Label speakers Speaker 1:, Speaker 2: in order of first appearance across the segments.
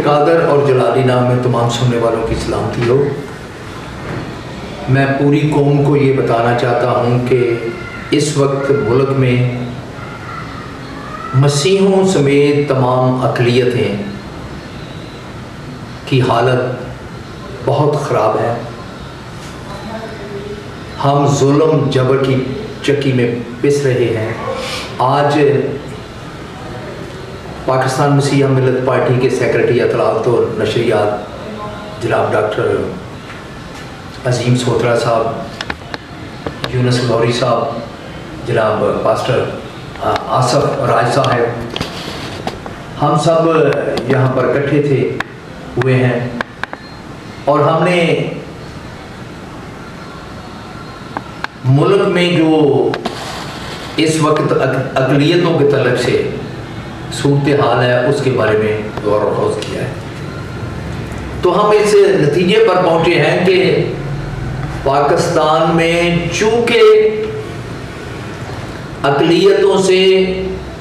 Speaker 1: قادر اور جلالی نام میں تمام سننے والوں کی سلامتی ہو۔ میں پوری قوم کو یہ بتانا چاہتا ہوں کہ اس وقت ملک میں مسیحوں سمیت تمام اقلیتیں کی حالت بہت خراب ہے۔ ہم ظلم جبر کی چکی میں پس رہے ہیں۔ آج پاکستان مسیحا ملت پارٹی کے سیکرٹری اطلاعات و نشریات جناب ڈاکٹر عظیم سوترا صاحب، یونس لوری صاحب، جناب پاسٹر آصف راج صاحب، ہم سب یہاں پر اکٹھے ہوئے ہیں اور ہم نے ملک میں جو اس وقت اقلیتوں کے تعلق سے صورتحال ہے اس کے بارے میں غور و خوض کیا ہے۔ تو ہم اس نتیجے پر پہنچے ہیں کہ پاکستان میں چونکہ اقلیتوں سے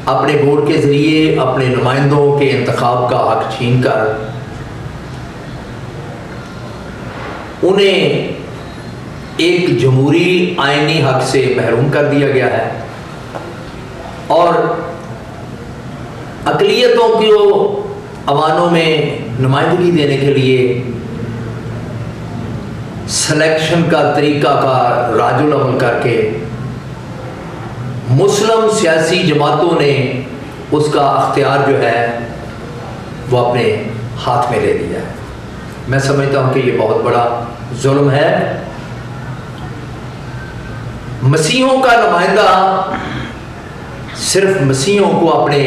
Speaker 1: اپنے ووٹ کے ذریعے اپنے نمائندوں کے انتخاب کا حق چھین کر انہیں ایک جمہوری آئینی حق سے محروم کر دیا گیا ہے، اور اقلیتوں کو عوانوں میں نمائندگی دینے کے لیے سلیکشن کا طریقہ کا راج العمل کر کے مسلم سیاسی جماعتوں نے اس کا اختیار جو ہے وہ اپنے ہاتھ میں لے لیا ہے۔ میں سمجھتا ہوں کہ یہ بہت بڑا ظلم ہے۔ مسیحوں کا نمائندہ صرف مسیحوں کو اپنے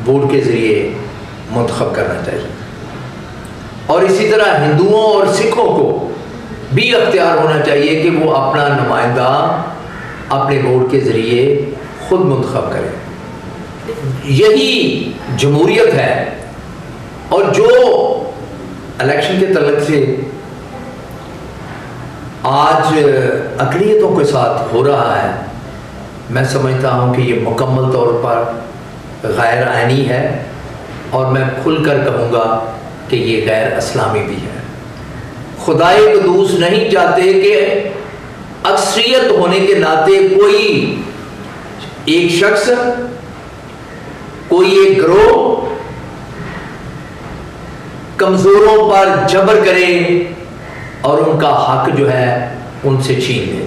Speaker 1: ووٹ کے ذریعے منتخب کرنا چاہیے، اور اسی طرح ہندوؤں اور سکھوں کو بھی اختیار ہونا چاہیے کہ وہ اپنا نمائندہ اپنے ووٹ کے ذریعے خود منتخب کریں۔ یہی جمہوریت ہے۔ اور جو الیکشن کے تعلق سے آج اقلیتوں کے ساتھ ہو رہا ہے، میں سمجھتا ہوں کہ یہ مکمل طور پر غیر آئینی ہے، اور میں کھل کر کہوں گا کہ یہ غیر اسلامی بھی ہے۔ خدائے قدوس نہیں چاہتے کہ اکثریت ہونے کے ناطے کوئی ایک شخص، کوئی ایک گروہ کمزوروں پر جبر کرے اور ان کا حق جو ہے ان سے چھین لے۔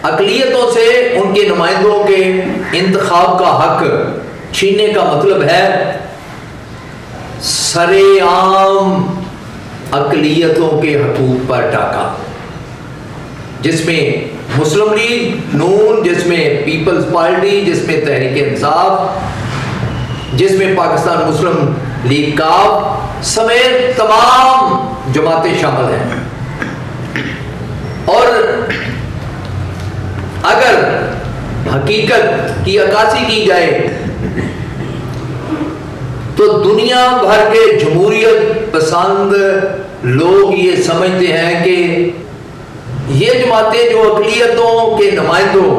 Speaker 1: اقلیتوں سے ان کے نمائندوں کے انتخاب کا حق چھیننے کا مطلب ہے سرے عام اقلیتوں کے حقوق پر ڈاکہ، جس میں مسلم لیگ نون، جس میں پیپلز پارٹی، جس میں تحریک انصاف، جس میں پاکستان مسلم لیگ کاف سمیت تمام جماعتیں شامل ہیں۔ اور اگر حقیقت کی عکاسی کی جائے تو دنیا بھر کے جمہوریت پسند لوگ یہ سمجھتے ہیں کہ یہ جماعتیں جو اقلیتوں کے نمائندوں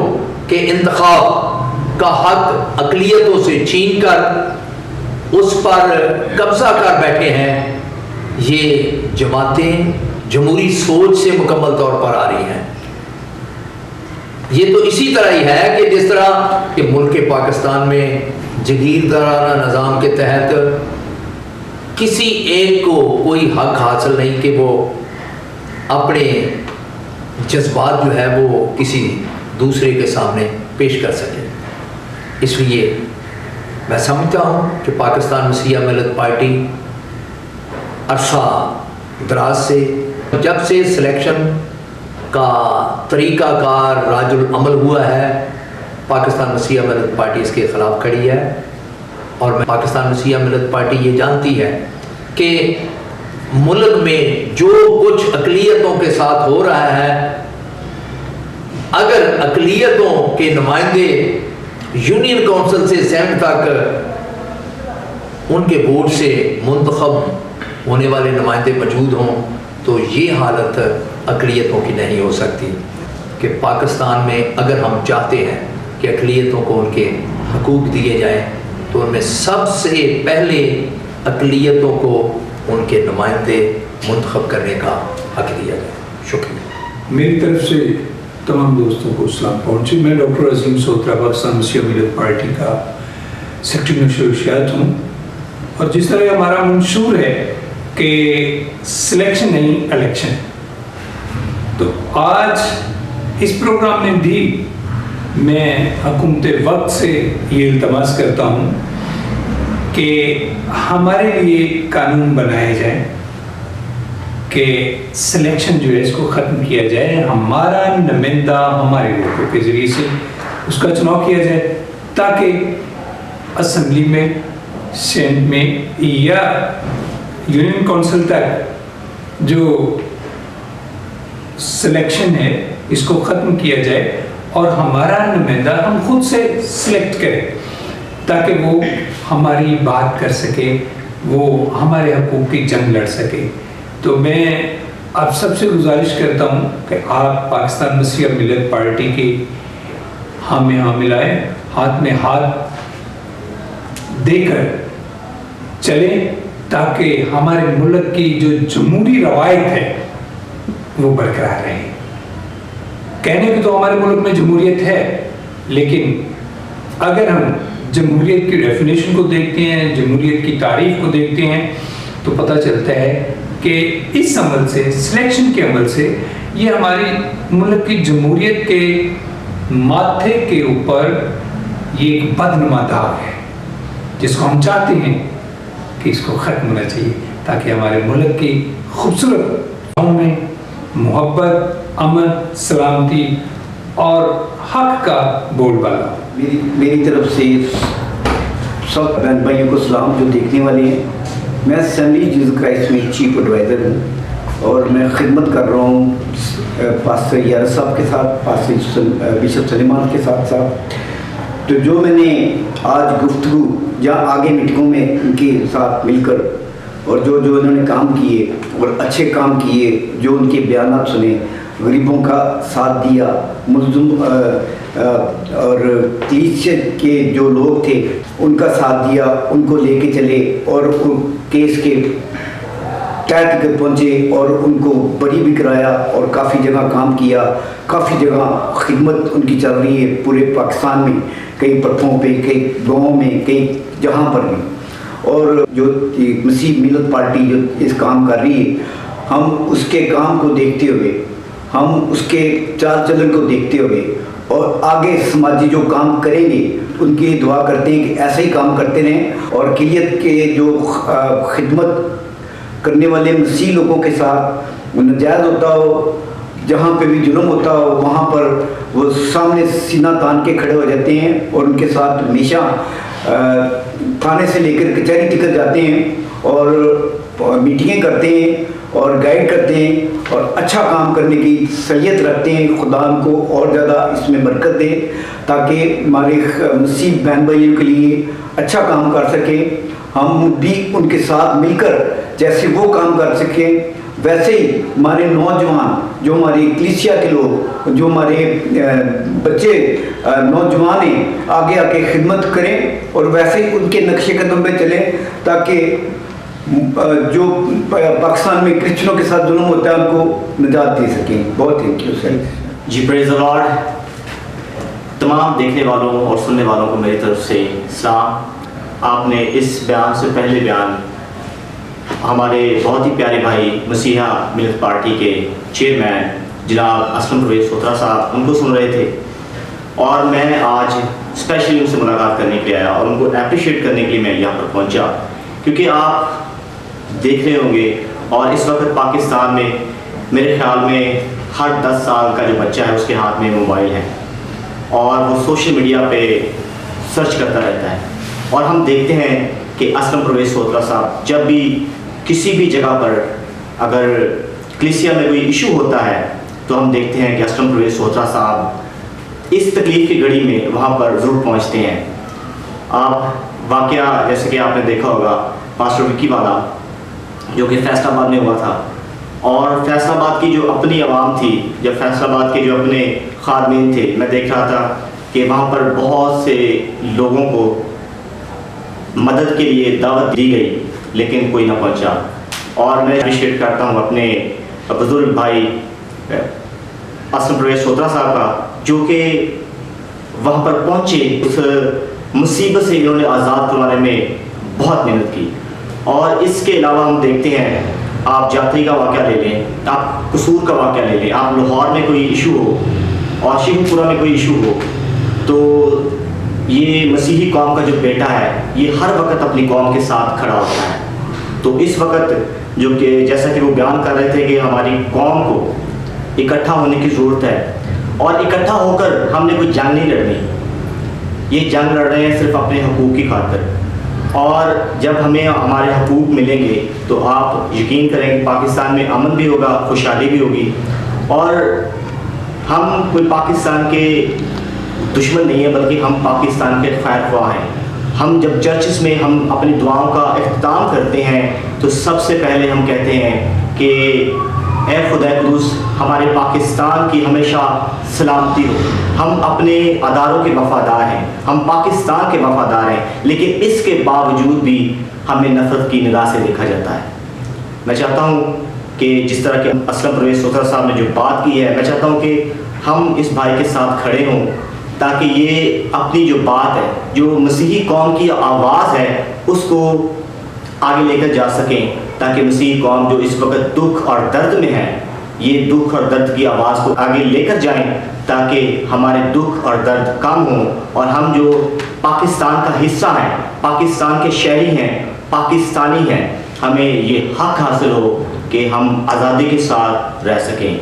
Speaker 1: کے انتخاب کا حق اقلیتوں سے چھین کر اس پر قبضہ کر بیٹھے ہیں، یہ جماعتیں جمہوری سوچ سے مکمل طور پر آ رہی ہیں۔ یہ تو اسی طرح ہی ہے کہ جس طرح کہ ملک پاکستان میں جگیردارانہ نظام کے تحت کسی ایک کو کوئی حق حاصل نہیں کہ وہ اپنے جذبات جو ہے وہ کسی دوسرے کے سامنے پیش کر سکے۔ اس لیے میں سمجھتا ہوں کہ پاکستان مسیحا ملت پارٹی عرصہ دراز سے جب سے سلیکشن کا طریقہ کار راج العمل ہوا ہے، پاکستان مسیحا ملت پارٹی اس کے خلاف کھڑی ہے، اور پاکستان مسیحا ملت پارٹی یہ جانتی ہے کہ ملک میں جو کچھ اقلیتوں کے ساتھ ہو رہا ہے، اگر اقلیتوں کے نمائندے یونین کونسل سے سینٹ تک ان کے ووٹ سے منتخب ہونے والے نمائندے موجود ہوں تو یہ حالت اقلیتوں کی نہیں ہو سکتی کہ پاکستان میں اگر ہم چاہتے ہیں کہ اقلیتوں کو ان کے حقوق دیے جائیں تو ان میں سب سے پہلے اقلیتوں کو ان کے نمائندے منتخب کرنے کا حق دیا جائے. شکریہ.
Speaker 2: میری طرف سے تمام دوستوں کو سلام پہنچے. میں ڈاکٹر عظیم سوترا پاکستان مسیح ملت پارٹی کا سیکرٹری نشریات ہوں. اور جس طرح ہمارا منشور ہے کہ سلیکشن نہیں الیکشن، تو آج اس پروگرام میں بھی میں حکومت وقت سے یہ التماس کرتا ہوں کہ ہمارے لیے قانون بنائے جائیں کہ سلیکشن جو ہے اس کو ختم کیا جائے، ہمارا نمائندہ ہمارے ووٹوں کے ذریعے سے اس کا چناؤ کیا جائے، تاکہ اسمبلی میں، سینٹ میں یا یونین کونسل تک جو سلیکشن ہے اس کو ختم کیا جائے اور ہمارا نمائندہ ہم خود سے سلیکٹ کریں، تاکہ وہ ہماری بات کر سکے، وہ ہمارے حقوق کی جنگ لڑ سکے. تو میں آپ سب سے گزارش کرتا ہوں کہ آپ پاکستان مسیح ملت پارٹی کی ہاں میں ہاں ملائیں، ہاتھ میں ہاتھ دے کر چلیں، تاکہ ہمارے ملک کی جو جمہوری روایت ہے وہ برقرار رہے. کہنے کہ تو ہمارے ملک میں جمہوریت ہے، لیکن اگر ہم جمہوریت کی ڈیفینیشن کو دیکھتے ہیں، جمہوریت کی تعریف کو دیکھتے ہیں، تو پتہ چلتا ہے کہ اس عمل سے، سلیکشن کے عمل سے، یہ ہماری ملک کی جمہوریت کے ماتھے کے اوپر یہ ایک بدنما داغ ہے، جس کو ہم چاہتے ہیں کہ اس کو ختم ہونا چاہیے، تاکہ ہمارے ملک کی خوبصورت قوم میں محبت، امن، سلامتی اور حق کا بول بالا.
Speaker 3: میری طرف سے سب بہن بھائیوں کو سلام جو دیکھنے والے ہیں. میں اسمبلی جیزس کرائسٹ میں چیف ایڈوائزر ہوں اور میں خدمت کر رہا ہوں پاسٹر یار صاحب کے ساتھ، پاسٹر بشپ سلیمان کے ساتھ ساتھ. تو جو میں نے آج گفتگو یا آگے میٹنگوں میں ان کے ساتھ مل کر اور جو انہوں نے کام کیے اور اچھے کام کیے، جو ان کے بیانات سنے، غریبوں کا ساتھ دیا، مظلوم اور کلیسیا کے جو لوگ تھے ان کا ساتھ دیا، ان کو لے کے چلے اور کیس کے تحت پہنچے اور ان کو بری بھی کرایا اور کافی جگہ کام کیا. کافی جگہ خدمت ان کی چل رہی ہے پورے پاکستان میں، کئی پٹھوں پہ، کئی گاؤں میں، کئی جہاں پر بھی. اور جو مسیح ملت پارٹی جو اس کام کر رہی ہے، ہم اس کے کام کو دیکھتے ہوئے، ہم اس کے چال چلن کو دیکھتے ہوئے اور آگے سماجی جو کام کریں گے ان کی دعا کرتے ہیں کہ ایسا ہی کام کرتے رہیں اور اقلیت کے جو خدمت کرنے والے مسیح لوگوں کے ساتھ ناجائز ہوتا ہو، جہاں پہ بھی ظلم ہوتا ہو، وہاں پر وہ سامنے سینہ تان کے کھڑے ہو جاتے ہیں اور ان کے ساتھ ہمیشہ تھانے سے لے کر کچہری تک جاتے ہیں اور میٹنگیں کرتے ہیں اور گائیڈ کرتے ہیں اور اچھا کام کرنے کی صلاحیت رکھتے ہیں. خدا ان کو اور زیادہ اس میں برکت دے تاکہ ہمارے مسیح بہن بھائیوں کے لیے اچھا کام کر سکیں. ہم بھی ان کے ساتھ مل کر جیسے وہ کام کر سکیں، ویسے ہی ہمارے نوجوان، جو ہماری کلیسیا کے لوگ، جو ہمارے بچے نوجوان ہیں، آگے آ کے خدمت کریں اور ویسے ہی ان کے نقش قدم پہ چلیں، تاکہ جو پاکستان میں کرسچنوں کے ساتھ ظلم ہوتا ہے ان کو نجات دے سکیں. بہت تھینک یو سر.
Speaker 4: جی پریز دی لارڈ. تمام دیکھنے والوں اور سننے والوں کو میری طرف سے سلام. آپ نے اس بیان سے پہلے بیان ہمارے بہت ہی پیارے بھائی مسیحا ملت پارٹی کے چیئرمین جناب اسلم پرویز سوترا صاحب ان کو سن رہے تھے، اور میں آج اسپیشلی ان سے ملاقات کرنے کے لیے آیا اور ان کو اپریشیٹ کرنے کے لیے میں یہاں پر پہنچا، کیونکہ آپ دیکھ رہے ہوں گے اور اس وقت پاکستان میں میرے خیال میں ہر 10 سال کا جو بچہ ہے اس کے ہاتھ میں موبائل ہے اور وہ سوشل میڈیا پہ سرچ کرتا رہتا ہے. اور ہم دیکھتے ہیں کہ اسلم پرویز سوترا صاحب جب بھی کسی بھی جگہ پر اگر کلیسیا میں کوئی ایشو ہوتا ہے تو ہم دیکھتے ہیں کہ اسلم پرویز سوترا صاحب اس تکلیف کی گھڑی میں وہاں پر ضرور پہنچتے ہیں. آپ واقعہ جیسے کہ آپ نے دیکھا ہوگا پاسٹر وکی والا جو کہ فیصل آباد میں ہوا تھا، اور فیصل آباد کی جو اپنی عوام تھی، جب فیصل آباد کے جو اپنے خادمین تھے، میں دیکھ رہا تھا کہ وہاں پر بہت سے لوگوں کو مدد کے لیے دعوت دی گئی لیکن کوئی نہ پہنچا. اور میں اپریشیٹ کرتا ہوں اپنے بزرگ بھائی اسلم پرویز سوترا صاحب کا، جو کہ وہاں پر پہنچے، اس مصیبت سے انہوں نے آزاد کروانے میں بہت محنت کی. اور اس کے علاوہ ہم دیکھتے ہیں، آپ جاتری کا واقعہ لے لیں، آپ قصور کا واقعہ لے لیں، آپ لاہور میں کوئی ایشو ہو اور شیخو پورہ میں کوئی ایشو ہو، تو یہ مسیحی قوم کا جو بیٹا ہے یہ ہر وقت اپنی قوم کے ساتھ کھڑا ہوتا ہے. تو اس وقت جو کہ جیسا کہ وہ بیان کر رہے تھے کہ ہماری قوم کو اکٹھا ہونے کی ضرورت ہے، اور اکٹھا ہو کر ہم نے کوئی جنگ نہیں لڑنی. یہ جنگ لڑ رہے ہیں صرف اپنے حقوق کی خاطر. اور جب ہمیں ہمارے حقوق ملیں گے تو آپ یقین کریں کہ پاکستان میں امن بھی ہوگا، خوشحالی بھی ہوگی. اور ہم کوئی پاکستان کے دشمن نہیں ہیں، بلکہ ہم پاکستان کے خیر خواہ ہیں. ہم جب چرچز میں ہم اپنی دعاؤں کا اختتام کرتے ہیں تو سب سے پہلے ہم کہتے ہیں کہ اے خدا قدوس ہمارے پاکستان کی ہمیشہ سلامتی ہو. ہم اپنے اداروں کے وفادار ہیں، ہم پاکستان کے وفادار ہیں، لیکن اس کے باوجود بھی ہمیں نفرت کی نگاہ سے دیکھا جاتا ہے. میں چاہتا ہوں کہ جس طرح کہ اسلم پرویز سوترا صاحب نے جو بات کی ہے، میں چاہتا ہوں کہ ہم اس بھائی کے ساتھ کھڑے ہوں تاکہ یہ اپنی جو بات ہے، جو مسیحی قوم کی آواز ہے، اس کو آگے لے کر جا سکیں، تاکہ مسیحی قوم جو اس وقت دکھ اور درد میں ہے، یہ دکھ اور درد کی آواز کو آگے لے کر جائیں، تاکہ ہمارے دکھ اور درد کم ہوں، اور ہم جو پاکستان کا حصہ ہیں، پاکستان کے شہری ہیں، پاکستانی ہیں، ہمیں یہ حق حاصل ہو کہ ہم آزادی کے ساتھ رہ سکیں.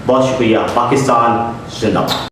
Speaker 4: بہت شکریہ. پاکستان زندہ باد.